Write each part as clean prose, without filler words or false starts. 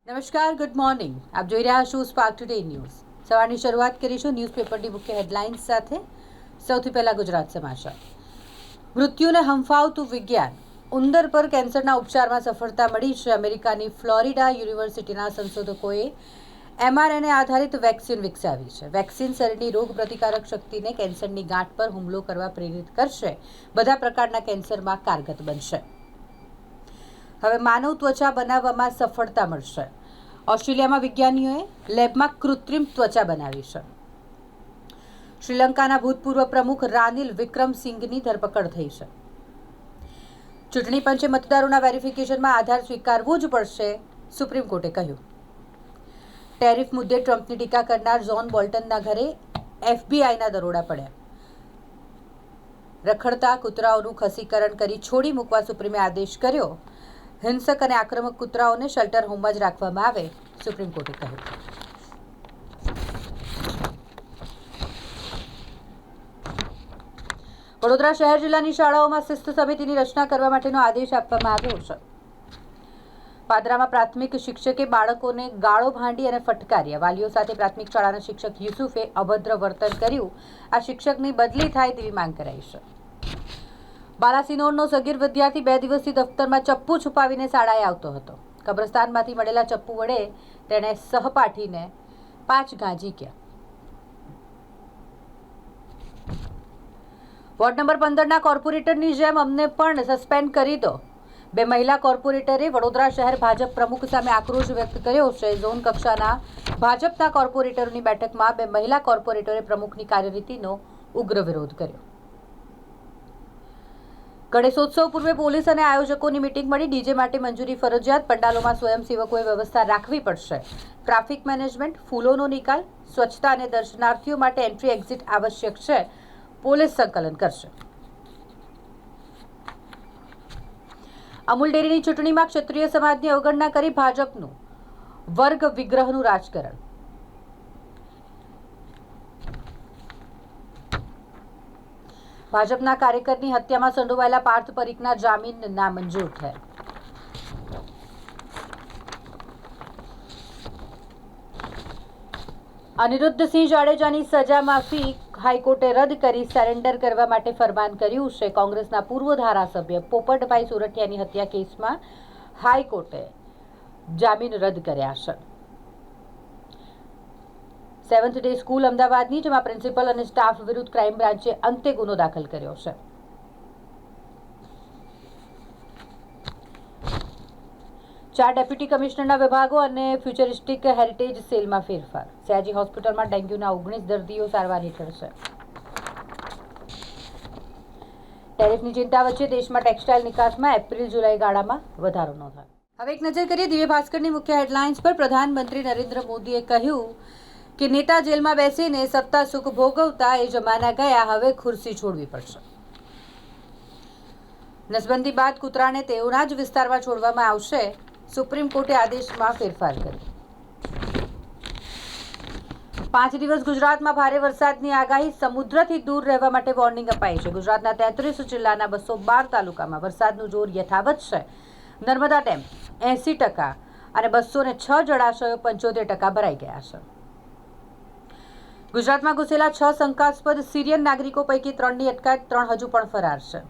નમસ્કાર, good morning. આપ જોઈ રહ્યા છો સ્પાર્ક ટુડે ન્યૂઝ. સવારની શરૂઆત કરીશું ન્યૂઝપેપરની મુખ્ય હેડલાઇન્સ સાથે. સૌથી પહેલા ગુજરાત સમાચાર. મૃત્યુને હંફાવતું વિજ્ઞાન. ઉંદર પર કેન્સરના ઉપચારમાં સફળતા મળી છે. અમેરિકાની ફ્લોરિડા યુનિવર્સિટીના સંશોધકોએ mRNA આધારિત વેક્સિન વિકસાવી છે. વેક્સિન શરીરની રોગ પ્રતિકારક શક્તિને કેન્સરની ગાંઠ પર હુમલો કરવા પ્રેરિત કરશે. બધા પ્રકારના કેન્સરમાં કારગત બનશે. હવે માનવ ત્વચા બનાવવામાં સફળતા મળશે. ઓસ્ટ્રેલિયામાં વિજ્ઞાનીઓએ લેબમાં કૃત્રિમ ત્વચા બનાવી છે. શ્રીલંકાના ભૂતપૂર્વ પ્રમુખ રાનિલ વિક્રમસિંઘની ધરપકડ થઈ છે. ચૂંટણી પંચે મતદારોના વેરિફિકેશનમાં આધાર સ્વીકારવો જ પડશે, સુપ્રીમ કોર્ટે કહ્યું. ટેરિફ મુદ્દે ટ્રમ્પની ટીકા કરનાર જ્હોન બોલ્ટનના ઘરે એફબીઆઈના દરોડા પડ્યા. રખડતા કૂતરાઓનું ખસીકરણ કરી છોડી મૂકવા સુપ્રીમે આદેશ કર્યો. હિંસક અને આક્રમક કૂતરાઓને શેલ્ટર હોમમાં જ રાખવામાં આવે, સુપ્રીમ કોર્ટે કહ્યું. વડોદરા શહેર જિલ્લાની શાળાઓમાં શિસ્ત સમિતિની રચના કરવા માટેનો આદેશ આપવામાં આવ્યો છે. પાદરામાં પ્રાથમિક શિક્ષકે બાળકોને ગાળો ભાંડી અને ફટકાર્યા. વાલીઓ સાથે પ્રાથમિક શાળાના શિક્ષક યુસુફે અભદ્ર વર્તન કર્યું. આ શિક્ષકની બદલી થાય તેવી માંગ કરાઈ છે. બાલાસિનોરનો સગીર વિદ્યાર્થી 2 દિવસથી દફતરમાં ચપ્પુ છુપાવીને શાળાએ આવતો હતો. કબ્રસ્તાનમાંથી મળેલા ચપ્પુ વડે તેણે સહપાઠીને 5 ઘા ઝીંક્યા. વોર્ડ નંબર 15ના કોર્પોરેટરની જેમ અમને પણ સસ્પેન્ડ કરી દો. 2 મહિલા કોર્પોરેટરે વડોદરા શહેર ભાજપ પ્રમુખ સામે આક્રોશ વ્યક્ત કર્યો છે. ઝોન કક્ષાના ભાજપના કોર્પોરેટરોની બેઠકમાં 2 મહિલા કોર્પોરેટરે પ્રમુખની કાર્યરીતિનો ઉગ્ર વિરોધ કર્યો. ગણેશોત્સવ પૂર્વે પોલીસ અને આયોજકોની મીટિંગ મળી. ડીજે માટે મંજૂરી ફરજિયાત. પંડાલોમાં સ્વયંસેવકોએ વ્યવસ્થા રાખવી પડશે. ટ્રાફિક મેનેજમેન્ટ, ફૂલોનો નિકાલ, સ્વચ્છતા અને દર્શનાર્થીઓ માટે એન્ટ્રી એક્ઝિટ આવશ્યક છે. પોલીસ સંકલન કરશે. અમૂલ ડેરીની ચૂંટણીમાં ક્ષત્રિય સમાજની અવગણના કરી ભાજપનું વર્ગ વિગ્રહનું રાજકારણ. ભાજપના કાર્યકરની હત્યામાં સંડોવાયેલા પાર્થ પરીખના જામીન નામંજૂર થયા. અનિરુદ્ધસિંહ જાડેજાની સજા માફી હાઈકોર્ટે રદ કરી સરેન્ડર કરવા માટે ફરમાન કર્યું છે. કોંગ્રેસના પૂર્વ ધારાસભ્ય પોપટભાઈ સુરઠિયાની હત્યા કેસમાં હાઈકોર્ટે જામીન રદ કર્યા છે. 7th ડે સ્કૂલ અમદાવાદની, જેમાં પ્રિન્સિપલ અને સ્ટાફ વિરુદ્ધ ક્રાઇમ બ્રાન્ચે અંતે ગુનો દાખલ કર્યો છે. ચાર ડેપ્યુટી કમિશનરના વિભાગો અને ફ્યુચરિસ્ટિક હેરિટેજ સેલમાં ફેરફાર. સયાજી હોસ્પિટલમાં ડેન્ગ્યુના 19 દર્દીઓ સારવાર હેઠળ છે. ટેરિફની ચિંતા વચ્ચે દેશમાં ટેક્સટાઇલ નિકાસમાં એપ્રિલ-જુલાઈ ગાળામાં વધારો નોંધાયો. હવે એક નજર કરીએ દિવ્ય ભાસ્કરની મુખ્ય હેડલાઇન્સ પર. પ્રધાનમંત્રી નરેન્દ્ર મોદીએ કહ્યું કે નેતા જેલમાં બેસીને સત્તા સુખ ભોગવતા એ જમાના ગયા. હવે ખુરશી છોડવી પડશે. નસબંધી બાદ કૂતરાને તેઓના જ વિસ્તારમાં છોડવામાં આવશે. સુપ્રીમ કોર્ટે આદેશમાં ફેરફાર કર્યો. 5 દિવસ ગુજરાતમાં ભારે વરસાદની આગાહી. સમુદ્રથી દૂર રહેવા માટે વોર્નિંગ અપાઈ છે. ગુજરાતના 33 જિલ્લાના 212 તાલુકામાં વરસાદનું જોર યથાવત છે. નર્મદા ડેમ 80% અને 206 જળાશયો 75% ભરાઈ ગયા છે. ગુજરાતમાં ઘૂસેલા 6 શંકાસ્પદ સિરિયન નાગરિકો પૈકી 3ની અટકાયત. 3 હજુ પણ ફરાર છે.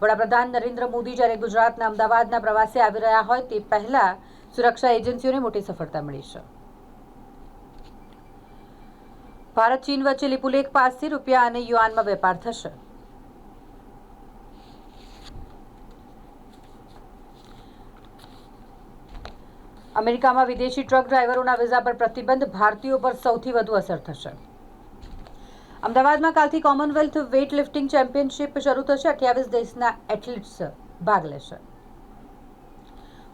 વડાપ્રધાન નરેન્દ્ર મોદી જ્યારે ગુજરાતના અમદાવાદના પ્રવાસે આવી રહ્યા હોય તે પહેલા સુરક્ષા એજન્સીઓને મોટી સફળતા મળી છે. ભારત ચીન વચ્ચે લિપુલેખ પાસથી રૂપિયા અને યુઆનમાં વેપાર થશે. અમેરિકામાં વિદેશી ટ્રક ડ્રાઈવરોના વિઝા પર પ્રતિબંધ. ભારતીયો પર સૌથી વધુ અસર થશે. અમદાવાદમાં કાલથી કોમનવેલ્થ વેઇટ લિફ્ટિંગ ચેમ્પિયનશિપ શરૂ થશે. 28 દેશના એથ્લીટ્સ ભાગ લેશે.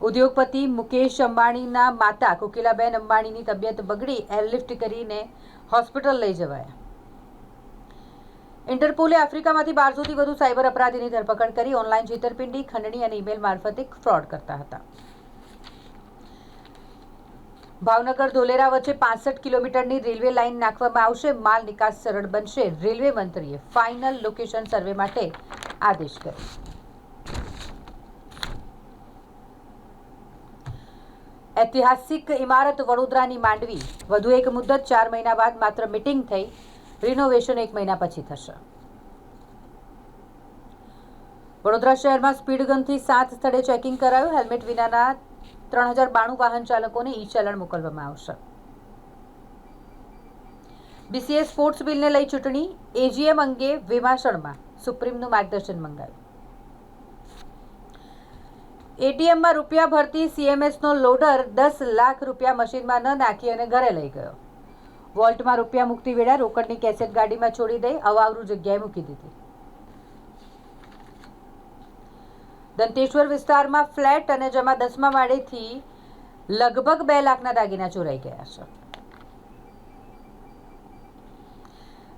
ઉદ્યોગપતિ મુકેશ અંબાણીના માતા કોકિલાબેન અંબાણીની તબિયત બગડી. એરલિફ્ટ કરીને હોસ્પિટલ લઈ જવાયા. ઇન્ટરપોલે આફ્રિકામાંથી 1200થી વધુ સાયબર અપરાધીની ધરપકડ કરી. ઓનલાઈન છેતરપિંડી, ખંડણી અને ઈમેલ મારફતે ફ્રોડ કરતા હતા. ભાવનગર ધોલેરા વચ્ચે 65 કિલોમીટરની રેલવે લાઇન નાખવામાં આવશે. માલ નિકાસ સરળ બનશે. રેલવે મંત્રીએ ફાઇનલ લોકેશન સર્વે માટે આદેશ કર્યો. ઐતિહાસિક ઇમારત વડોદરાની માંડવી વધુ એક મુદ્દત 4 મહિના બાદ માત્ર મીટિંગ થઈ, રિનોવેશન 1 મહિના પછી થશે. વડોદરા શહેરમાં સ્પીડ ગનથી 7 સ્થળે ચેકિંગ કરાયું. હેલ્મેટ વિનાના 3092 વાહન ચાલકોને ઈ ચલણ મોકલવામાં આવશે. બીસીએ સ્પોર્ટ્સ બિલને લઈ ચૂંટણી એજીએમ અંગે વિમાસણમાં સુપ્રીમનું માર્ગદર્શન મંગાવ્યું. એટીએમમાં રૂપિયા ભરતી સીએમએસનો લોડર 10 લાખ રૂપિયા મશીનમાં ન નાખી અને ઘરે લઈ ગયો. વોલ્ટમાં રૂપિયા મૂકતી વેળા રોકડની કેસેટ ગાડીમાં છોડી દઈ અવાવરૂ જગ્યાએ મૂકી દીધી. દંતેશ્વર વિસ્તારમાં ફ્લેટ અને જમા 10મા માળેથી લગભગ 2 લાખના દાગીના ચોરાઈ ગયા છે.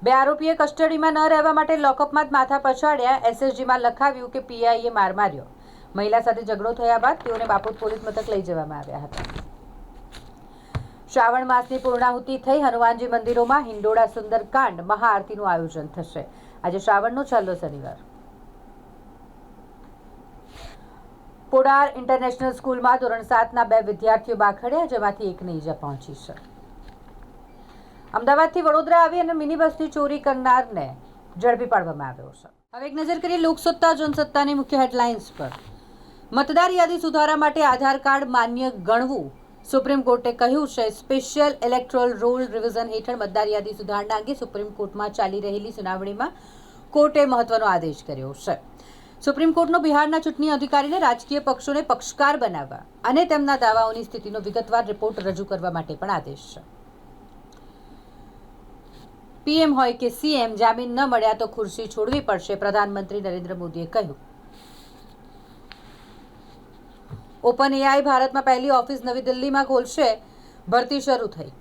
2 આરોપીએ કસ્ટડીમાં ન રહેવા માટે લોકઅપમાં જ માથા પછાડ્યા. એસએસજીમાં લખાવ્યું કે પીઆઈએ માર માર્યો. મહિલા સાથે ઝઘડો થયા બાદ તેઓને બાપોદ પોલીસ મથક લઈ જવામાં આવ્યા હતા. શ્રાવણ માસની પૂર્ણાહુતિ થઈ. હનુમાનજી મંદિરોમાં હિંડોળા સુંદરકાંડ મહાઆરતીનું આયોજન થશે. આજે શ્રાવણનો છેલ્લો શનિવાર. પોડાર ઇન્ટરનેશનલ સ્કૂલમાં ધોરણ 7ના 2 વિદ્યાર્થીઓ બાખડ્યા, જેમાંથી એકને ઈજા પહોંચી છે. અમદાવાદથી વડોદરા આવી અને મિની બસની ચોરી કરનારને ઝડપી પાડવામાં આવ્યો છે. હવે એક નજર કરીએ લોકસત્તા જનસત્તાની મુખ્ય હેડલાઇન્સ પર. મતદાર યાદી સુધારા માટે આધાર કાર્ડ માન્ય ગણવું. સુપ્રીમ કોર્ટે કહ્યું છે સ્પેશિયલ ઇલેક્ટોરલ રોલ રિવિઝન હેઠળ મતદાર યાદી સુધારણા અંગે સુપ્રીમ કોર્ટમાં ચાલી રહેલી સુનાવણીમાં કોર્ટે મહત્વનો આદેશ કર્યો છે. સુપ્રીમ કોર્ટનો બિહારના ચૂંટણી અધિકારીને રાજકીય પક્ષોને પક્ષકાર બનાવવા અને તેમના દાવાઓની સ્થિતિનો વિગતવાર રિપોર્ટ રજૂ કરવા માટે પણ આદેશ છે. પીએમ હોય કે સીએમ, જામીન ન મળ્યા તો ખુરશી છોડવી પડશે, પ્રધાનમંત્રી નરેન્દ્ર મોદીએ કહ્યું. ઓપન એઆઈ ભારતમાં પહેલી ઓફિસ નવી દિલ્હીમાં ખોલશે. ભરતી શરૂ થઈ.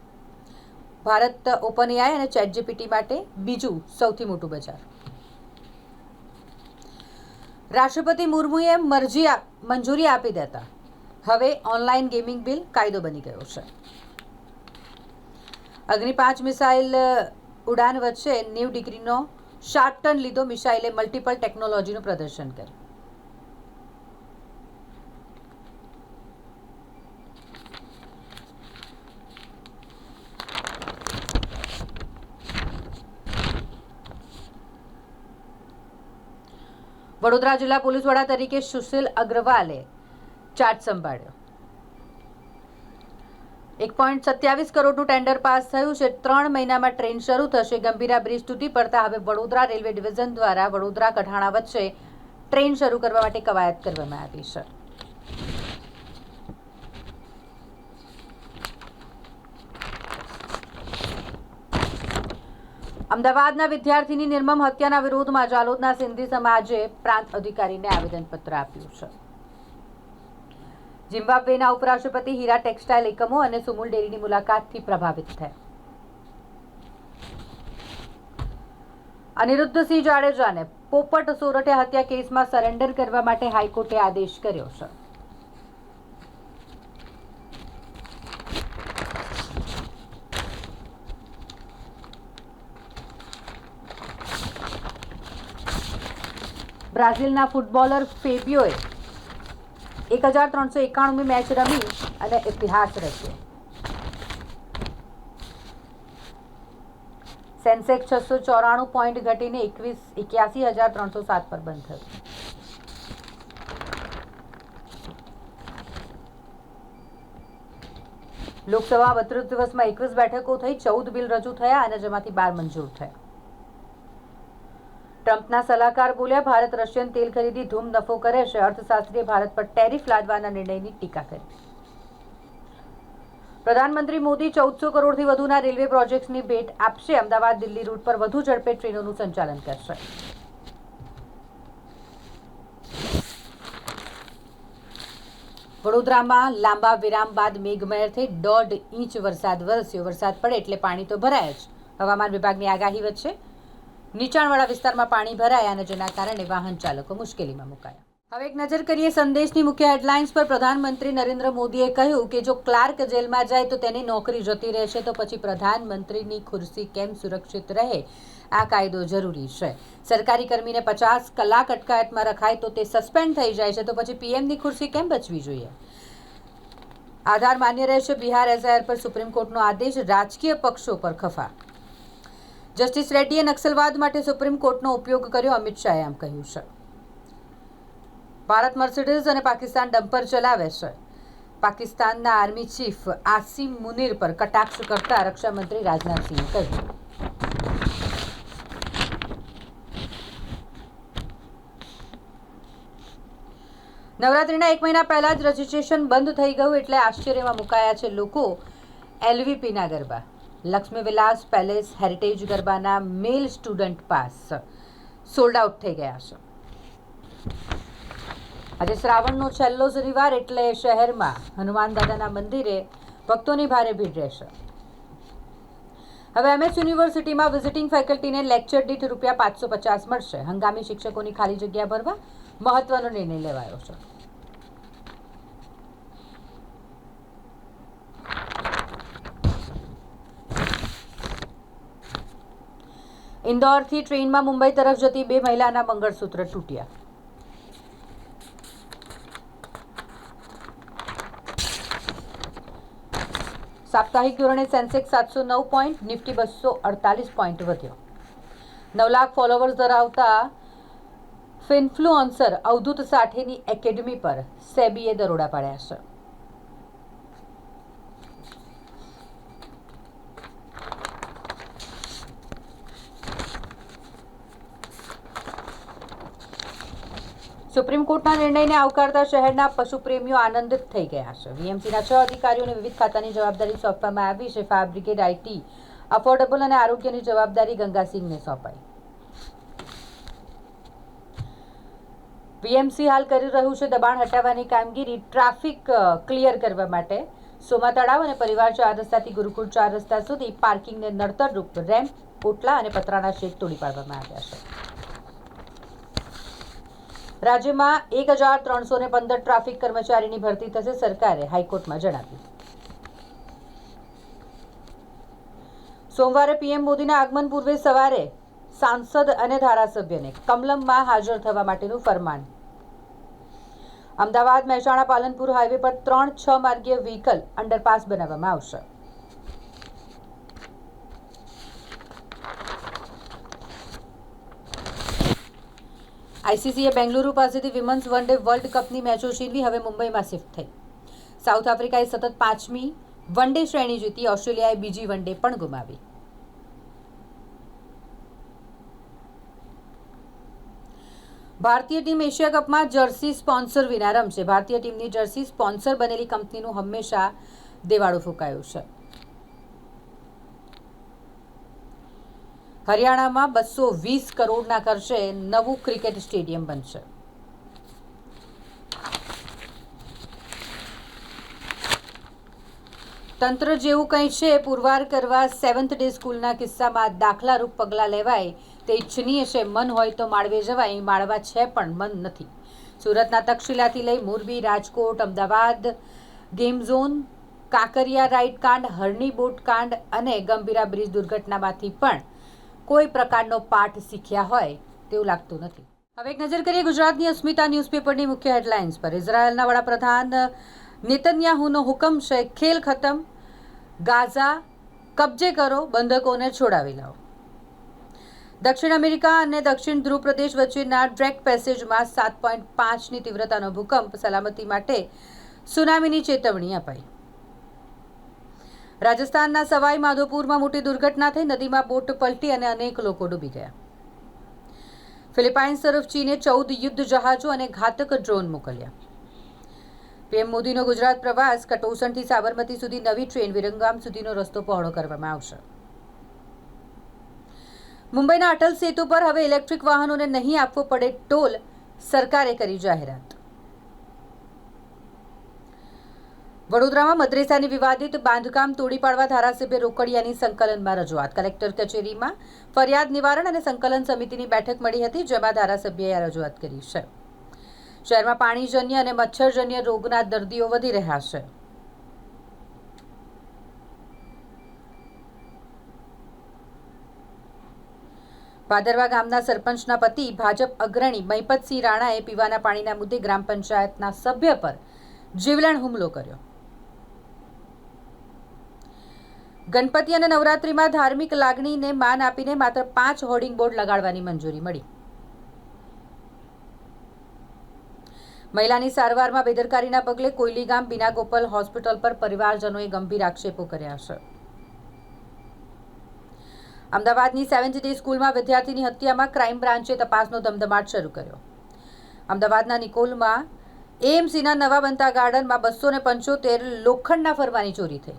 ભારત ઓપન એઆઈ અને ચેટજીપીટી માટે બીજું સૌથી મોટું બજાર. રાષ્ટ્રપતિ મુર્મુએ મંજૂરી આપી દેતા હવે ઓનલાઈન ગેમિંગ બિલ કાયદો બની ગયો છે. અગ્નિ 5 મિસાઇલ ઉડાન વચ્ચે 90 ડિગ્રીનો શાર્પ ટર્ન લીધો. મિસાઇલે મલ્ટિપલ ટેકનોલોજીનું પ્રદર્શન કર્યું. વડોદરા જિલ્લા પોલીસ વડા તરીકે સુશીલ અગ્રવાલે ચાર્જ સંભાળ્યો. 1.27 કરોડનું ટેન્ડર પાસ થયું છે. 3 મહિનામાં ટ્રેન શરૂ થશે. ગંભીરા બ્રિજ તૂટી પડતા હવે વડોદરા રેલવે ડિવિઝન દ્વારા વડોદરા કઢાણા વચ્ચે ટ્રેન શરૂ કરવા માટે કવાયત કરવામાં આવી છે. અમદાવાદના વિદ્યાર્થીની નિર્મમ હત્યાના વિરોધમાં જાલોદના સિંધી સમાજે પ્રાંત અધિકારીને આવેદનપત્ર આપ્યું છે. ઝિમ્બાબ્વેના ઉપરાષ્ટ્રપતિ હીરા ટેક્સટાઇલ એકમો અને સુમુલ ડેરીની મુલાકાતથી પ્રભાવિત થયા. અનિરુદ્ધસિંહ જાડેજાને પોપટ સોરઠે હત્યા કેસમાં સરેન્ડર કરવા માટે હાઈકોર્ટે આદેશ કર્યો છે. બ્રાઝિલના ફૂટબોલર ફેબિયોએ 1391મી મેચ રમી અને ઇતિહાસ રચ્યો. સેન્સેક્સ 694 પોઈન્ટ ઘટીને 81,307 પર બંધ થયું. લોકસભા 32 દિવસમાં 21 બેઠકો થઈ. 14 બિલ રજૂ થયા અને જેમાંથી 12 મંજૂર થયા. ટ્રમ્પના સલાહકાર બોલ્યા ભારત રશિયન તેલ ખરીદી ધૂમ નફો કરે છે. અર્થશાસ્ત્રીએ ભારત પર ટેરિફ લાદવાના નિર્ણયની ટીકા કરી. પ્રધાનમંત્રી મોદી 1400 કરોડથી વધુના રેલવે પ્રોજેક્ટ્સની ભેટ આપશે. અમદાવાદ દિલ્હી રૂટ પર વધુ ઝડપે ટ્રેનોનું સંચાલન કરશે. વડોદરામાં લાંબા વિરામ બાદ મેઘમહેર થઈ. 1.5 ઇંચ વરસાદ વરસ્યો. વરસાદ પડે એટલે પાણી તો ભરાય જ. હવામાન વિભાગની આગાહી વચ્ચે નીચાણવાળા વિસ્તારમાં પાણી ભરાયા અને જેના કારણે વાહન ચાલકો મુશ્કેલીમાં મુકાયા. હવે એક નજર કરીએ સંદેશની મુખ્ય હેડલાઇન્સ પર. પ્રધાનમંત્રી નરેન્દ્ર મોદીએ કહ્યું કે જો ક્લાર્ક જેલમાં જાય તો તેની નોકરી જતી રહેશે તો પછી પ્રધાનમંત્રીની ખુરશી કેમ સુરક્ષિત રહે? આ કાયદો જરૂરી છે. સરકારી કર્મીને 50 કલાક અટકાયતમાં રખાય તો તે સસ્પેન્ડ થઈ જાય છે તો પછી પીએમની ખુરશી કેમ બચવી જોઈએ? આધાર માન્ય રહેશે, બિહાર એસઆઈઆર પર સુપ્રીમ કોર્ટનો આદેશ, રાજકીય પક્ષો પર ખફા. જસ્ટિસ રેડ્ડીએ નક્સલવાદ માટે સુપ્રીમ કોર્ટનો ઉપયોગ કર્યો, અમિત શાહે આમ કહ્યું છે. ભારત મર્સિડીઝ અને પાકિસ્તાન ડમ્પર ચલાવે છે. પાકિસ્તાનના આર્મી ચીફ આસિમ મુનીર પર કટાક્ષ કરતા રક્ષામંત્રી રાજનાથસિંહે કહ્યું. નવરાત્રિના 1 મહિના પહેલા જ રજીસ્ટ્રેશન બંધ થઈ ગયું એટલે આશ્ચર્યમાં મુકાયા છે લોકો. એલવીપીના ગરબા, લક્ષ્મી વિલાસ પેલેસ હેરિટેજ ગરબાના મેલ સ્ટુડન્ટ પાસ સોલ્ડ આઉટ થઈ ગયા છે. આજે શ્રાવણનો છેલ્લો શનિવાર એટલે શહેરમાં હનુમાન દાદાના મંદિરે ભક્તોની ભારે ભીડ રહેશે. હવે MS યુનિવર્સિટીમાં વિઝિટિંગ ફેકલ્ટીને લેક્ચર દીઠ ₹550 મળશે. હંગામી શિક્ષકોની ખાલી જગ્યા ભરવા મહત્વનો નિર્ણય લેવાયો છે. ઇન્દોરથી ટ્રેનમાં મુંબઈ તરફ જતી 2 મહિલાના મંગળસૂત્ર તૂટ્યા. સાપ્તાહિક ધોરણે સેન્સેક્સ 709 પોઈન્ટ, નિફ્ટી 248 પોઈન્ટ વધ્યો. 9 લાખ ફોલોવર્સ ધરાવતા ફિન્ફ્લુઅન્સર અવધૂત સાઠેની એકેડમી પર સેબીએ દરોડા પાડ્યા છે. સુપ્રીમ કોર્ટના નિર્ણયને આવકારતા શહેરના પશુપ્રેમીઓ આનંદિત થઈ ગયા છે. વીએમસીના 6 અધિકારીઓને વિવિધ ખાતાની જવાબદારી સોંપવામાં આવી છે. ફાયર બ્રિગેડ, IT, અફોર્ડેબલ અને આરોગ્યની જવાબદારી ગંગાસિંહને સોંપાઈ. વીએમસી હાલ કરી રહ્યું છે દબાણ હટાવવાની કામગીરી. ટ્રાફિક ક્લિયર કરવા માટે સોમા તળાવ અને પરિવાર 4 રસ્તાથી ગુરુકુળ 4 રસ્તા સુધી પાર્કિંગને નડતરરૂપ રેમ્પ, કોટલા અને પતરાના શેડ તોડી પાડવામાં આવ્યા છે. રાજ્યમાં 1315 ટ્રાફિક કર્મચારીની ભરતી થશે, સરકારે હાઈકોર્ટમાં જણાવ્યું. સોમવારે પીએમ મોદીના આગમન પૂર્વે સવારે સાંસદ અને ધારાસભ્યને કમલમમાં હાજર થવા માટેનું ફરમાન. અમદાવાદ મહેસાણા પાલનપુર હાઈવે પર 3 6 માર્ગીય વ્હીકલ અંડરપાસ બનાવવામાં આવશે. આઈસીસીએ બેંગલુરુ પાસેથી વિમન્સ વન ડે વર્લ્ડ કપની મેચો છીનવી હવે મુંબઈમાં શિફ્ટ થઈ. સાઉથ આફ્રિકાએ સતત 5મી વન ડે શ્રેણી જીતી. ઓસ્ટ્રેલિયાએ બીજી વન ડે પણ ગુમાવી. ભારતીય ટીમ એશિયા કપમાં જર્સી સ્પોન્સર વિના રમશે. ભારતીય ટીમની જર્સી સ્પોન્સર બનેલી કંપનીનું હંમેશા દેવાળું ફૂંકાયું છે. હરિયાણામાં 220 કરોડના ખર્ચે નવું ક્રિકેટ સ્ટેડિયમ બનશે. તંત્ર જેવું કંઈ છે પુરવાર કરવા 7th ડે સ્કૂલના કિસ્સામાં દાખલારૂપ પગલાં લેવાય તે ઇચ્છનીય છે. મન હોય તો માળવે જવાય, માળવા છે પણ મન નથી. સુરતના તક્ષશિલાથી લઈ Morbi, Rajkot, Ahmedabad game zone, Kankaria ride કાંડ, હરણી બોટ કાંડ અને ગંભીરા બ્રિજ દુર્ઘટનામાંથી પણ કોઈ પ્રકારનો પાઠ શીખ્યા હોય તેવું લાગતું નથી. હવે એક નજર કરીએ ગુજરાતની અસ્મિતા ન્યૂઝપેપરની મુખ્ય હેડલાઇન્સ પર. ઇઝરાયલના વડાપ્રધાન નેતન્યાહુનો હુકમ છે, ખેલ ખતમ, ગાઝા કબજે કરો, બંધકોને છોડાવી લાવો. દક્ષિણ અમેરિકા અને દક્ષિણ ધ્રુવ પ્રદેશ વચ્ચેના ડ્રેક પેસેજમાં 7.5ની તીવ્રતાનો ભૂકંપ, સલામતી માટે સુનામીની ચેતવણી અપાઈ. રાજસ્થાનના સવાઈ માધોપુરમાં મોટી દુર્ઘટના થઈ. નદીમાં બોટ પલટી અને અનેક લોકો ડૂબી ગયા. ફિલિપાઇન્સ તરફ ચીને 14 યુદ્ધ જહાજો અને ઘાતક ડ્રોન મોકલ્યા. પીએમ મોદીનો ગુજરાત પ્રવાસ. કટોસણથી સાબરમતી સુધી નવી ટ્રેન, વિરંગામ સુધીનો રસ્તો પહોળો કરવામાં આવશે. મુંબઈના અટલ સેતુ પર હવે ઇલેક્ટ્રિક વાહનોને નહીં આપવો પડે ટોલ, સરકારે કરી જાહેરાત. વડોદરામાં મદ્રેસાની વિવાદિત બાંધકામ તોડી પાડવા ધારાસભ્ય રોકડિયાની સંકલનમાં રજૂઆત. કલેક્ટર કચેરીમાં ફરિયાદ નિવારણ અને સંકલન સમિતિની બેઠક મળી હતી, જેમાં ધારાસભ્યએ આ રજૂઆત કરી છે. શહેરમાં પાણીજન્ય અને મચ્છરજન્ય રોગના દર્દીઓ વધી રહ્યા છે. ભાદરવા ગામના સરપંચના પતિ ભાજપ અગ્રણી મહિપતસિંહ રાણાએ પીવાના પાણીના મુદ્દે ગ્રામ પંચાયતના સભ્ય પર જીવલેણ હુમલો કર્યો. ગણપતિ અને નવરાત્રિમાં ધાર્મિક લાગણીને માન આપીને માત્ર 5 હોર્ડિંગ બોર્ડ લગાડવાની મંજૂરી મળી. મહિલાની સારવારમાં બેદરકારીના પગલે કોયલીગામ બીના ગોપાલ હોસ્પિટલ પર પરિવારજનોએ ગંભીર આક્ષેપો કર્યા છે. અમદાવાદની 70 ડે સ્કૂલમાં વિદ્યાર્થીની હત્યામાં ક્રાઇમ બ્રાન્ચે તપાસનો ધમધમાટ શરૂ કર્યો. અમદાવાદના નિકોલમાં એએમસીના નવા બનતા ગાર્ડનમાં 275 લોખંડના ફરવાની ચોરી થઈ.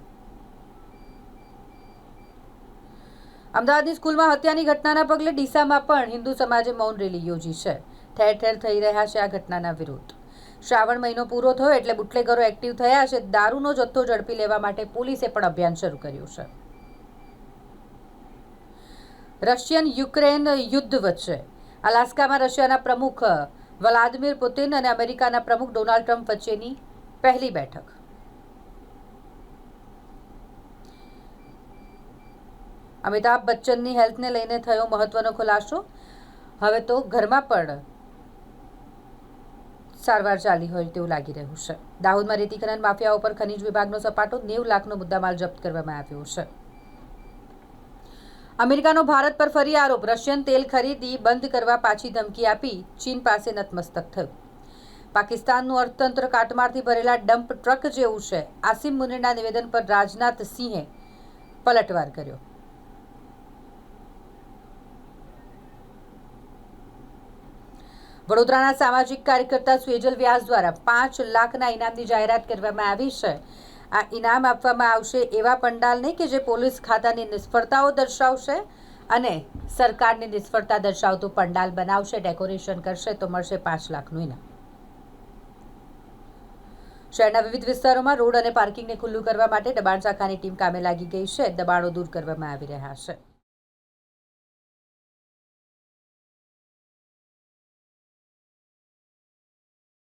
અમદાવાદની સ્કૂલમાં હત્યાની ઘટનાના પગલે ડીસામાં પણ હિન્દુ સમાજે મૌન રેલી યોજી છે. ઠેર ઠેર થઈ રહ્યા છે આ ઘટનાના વિરોધ. શ્રાવણ મહિનો પૂરો થયો એટલે બુટલેગરો એક્ટિવ થયા છે. દારૂનો જથ્થો ઝડપી લેવા માટે પોલીસે પણ અભિયાન શરૂ કર્યું છે. રશિયન યુક્રેન યુદ્ધ વચ્ચે અલાસ્કામાં રશિયાના પ્રમુખ વ્લાદિમીર પુતિન અને અમેરિકાના પ્રમુખ ડોનાલ્ડ ટ્રમ્પ વચ્ચેની પહેલી બેઠક. અમિતાભ બચ્ચનની હેલ્થને લઈને થયો મહત્વનો ખુલાસો. હવે તો ઘરમાં પણ સારવાર ચાલી હોય તેવું લાગી રહ્યું છે. દાહોદમાં રેતી ખનન માફિયાઓ પર ખનીજ વિભાગનો સપાટો. 90 લાખનો મુદ્દામાલ જપ્ત કરવામાં આવ્યો છે. અમેરિકાનો ભારત પર ફરી આરોપ. રશિયન તેલ ખરીદી બંધ કરવા પાછી ધમકી આપી ચીન પાસે નતમસ્તક થયું. પાકિસ્તાનનું અર્થતંત્ર કાટમાળથી ભરેલા ડમ્પ ટ્રક જેવું છે. આસિમ મુનીરના નિવેદન પર રાજનાથ સિંહે પલટવાર કર્યો. વડોદરાના સામાજિક કાર્યકર્તા સ્વેજલ વ્યાસ દ્વારા 5 લાખના ઇનામની જાહેરાત કરવામાં આવી છે. આ ઇનામ આપવામાં આવશે એવા પંડાલને કે જે પોલીસ ખાતાની નિષ્ફળતાઓ દર્શાવશે અને સરકારની નિષ્ફળતા દર્શાવતું પંડાલ બનાવશે, ડેકોરેશન કરશે તો મળશે 5 લાખનું ઇનામ. શહેરના વિવિધ વિસ્તારોમાં રોડ અને પાર્કિંગને ખુલ્લું કરવા માટે દબાણ શાખાની ટીમ કામે લાગી ગઈ છે. દબાણો દૂર કરવામાં આવી રહ્યા છે.